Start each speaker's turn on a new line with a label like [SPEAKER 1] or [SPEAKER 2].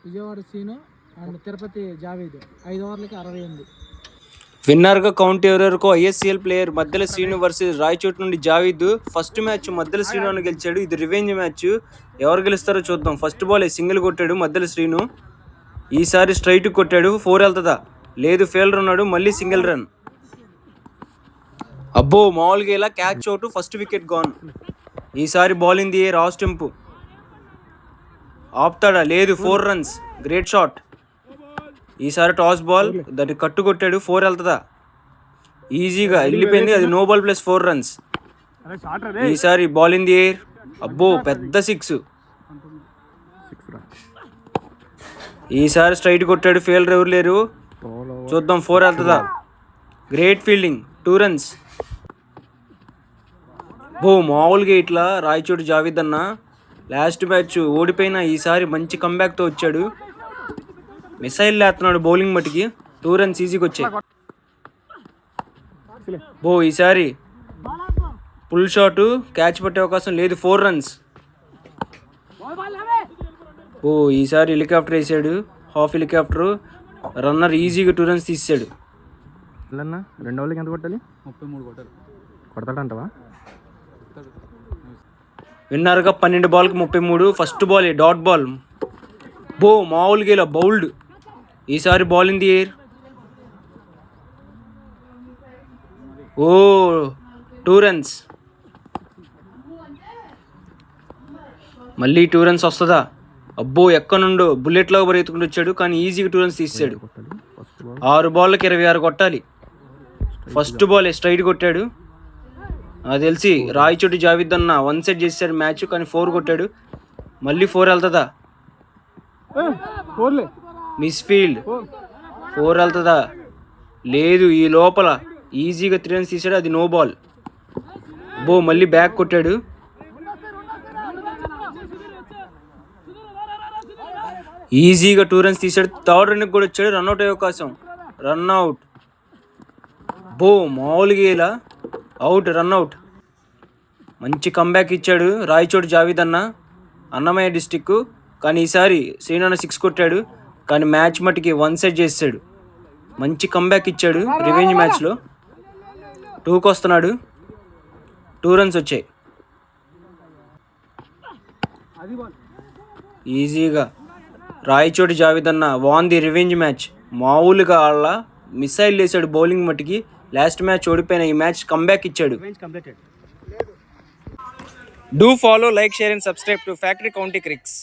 [SPEAKER 1] Vijayawada Seenu and Tirupati Javed 5 ఓవర్లకి 68.
[SPEAKER 2] విన్నర్గా count ఎవరెవరికో ఐఎస్సిఎల్ ప్లేయర్ మధ్యల శ్రీను వర్సెస్ రాయచోటి నుండి జావీద్. ఫస్ట్ మ్యాచ్ మధ్యల శ్రీను అని గెలిచాడు. ఇది రివెంజ్ మ్యాచ్. ఎవరు గెలుస్తారో చూద్దాం. ఫస్ట్ బాల్ సింగిల్ కొట్టాడు మధ్యల శ్రీను. ఈసారి స్ట్రైట్ కొట్టాడు. 4 వెళ్తుందా? లేదు, ఫెయిల్డర్ ఉన్నాడు. మళ్ళీ సింగిల్ రన్. అబ్బో, మామూలుగా ఇలా catch out. First wicket gone. ఈసారి ball in the air off stump. ఆపుతాడా? లేదు, 4 రన్స్. Great shot. ఈసారి టాస్ బాల్, దాన్ని కట్టు కొట్టాడు. 4 వెళ్తుందా? ఈజీగా వెళ్ళిపోయింది. అది నో బాల్ ప్లస్ 4 రన్స్. ఈసారి బాల్ ఇన్ ది ఎయిర్. అబ్బో, పెద్ద 6. ఈసారి స్ట్రైట్ కొట్టాడు. ఫెయిల్డర్ ఎవరు లేరు. చూద్దాం 4 వెళ్తుందా? Great fielding. 2 రన్స్. బో, మామూలుగా ఇట్లా రాయచోటి జావీద్ అన్న లాస్ట్ మ్యాచ్ ఓడిపోయినా ఈసారి మంచి కంబ్యాక్తో వచ్చాడు. మిసైల్ లేస్తున్నాడు బౌలింగ్ మట్టికి. 2 రన్స్ ఈజీగా వచ్చాయి. బో, ఈసారి పుల్ షాట్. క్యాచ్ పట్టే అవకాశం లేదు. 4 రన్స్. ఓ, ఈసారి హెలికాప్టర్ వేసాడు. Half helicopter. రన్నర్ ఈజీగా 2 రన్స్ తీసాడు.
[SPEAKER 3] 2 ఓవర్లకి ఎంత కొట్టాలి?
[SPEAKER 4] 33 కొట్టాలి.
[SPEAKER 3] కొడతాడంటవా?
[SPEAKER 2] విన్నర్గా 12 బాల్కి 33. First ball dot ball. బో, మామూలుగా ఇలా బౌల్డ్. ఈసారి బాల్ ఇన్ ది ఎయిర్. ఓ, 2 రన్స్. మళ్ళీ 2 రన్స్ వస్తుందా? అబ్బో, ఎక్కనుండో బుల్లెట్ లాగా పరిగెత్తుకుంటూ వచ్చాడు. కానీ ఈజీగా 2 రన్స్ తీసాడు. 6 బాళ్ళకి 26 కొట్టాలి. ఫస్ట్ బాల్ స్ట్రైట్ కొట్టాడు. అది తెలిసి రాయచోటి జావీద్ అన్న 1 సెట్ చేశాడు మ్యాచ్. కానీ 4 కొట్టాడు. మళ్ళీ 4 వెళ్తుందా? Miss field. 4 వెళ్తుందా? లేదు, ఈ లోపల ఈజీగా 3 రన్స్ తీసాడు. అది నో బాల్. బో, మళ్ళీ బ్యాక్ కొట్టాడు. ఈజీగా 2 రన్స్ తీసాడు. థర్డ్ రన్కి కూడా వచ్చాడు. రన్అట్ అయ్యే అవకాశం. రన్అట్. బో, మామూలుగా ఇలా అవుట్. రన్అట్. మంచి కంబ్యాక్ ఇచ్చాడు రాయచోటి జావీద్ అన్న. అన్నమయ్య డిస్టిక్. కానీ ఈసారి శ్రీనాన్న 6 కొట్టాడు. కానీ మ్యాచ్ మట్టికి 1 సెట్ చేసాడు. మంచి కంబ్యాక్ ఇచ్చాడు రివెంజ్ మ్యాచ్లో. 2కి వస్తున్నాడు. 2 రన్స్ వచ్చాయి ఈజీగా. రాయచోటి జావీద్ అన్న వాన్ ది రివెంజ్ మ్యాచ్. మామూలుగా వాళ్ళ మిసైల్ వేసాడు బౌలింగ్ మట్టికి. లాస్ట్ మ్యాచ్ ఓడిపోయిన ఈ మ్యాచ్ కంబ్యాక్ ఇచ్చాడు. Do follow, like, share and subscribe to Factory County క్రిక్స్.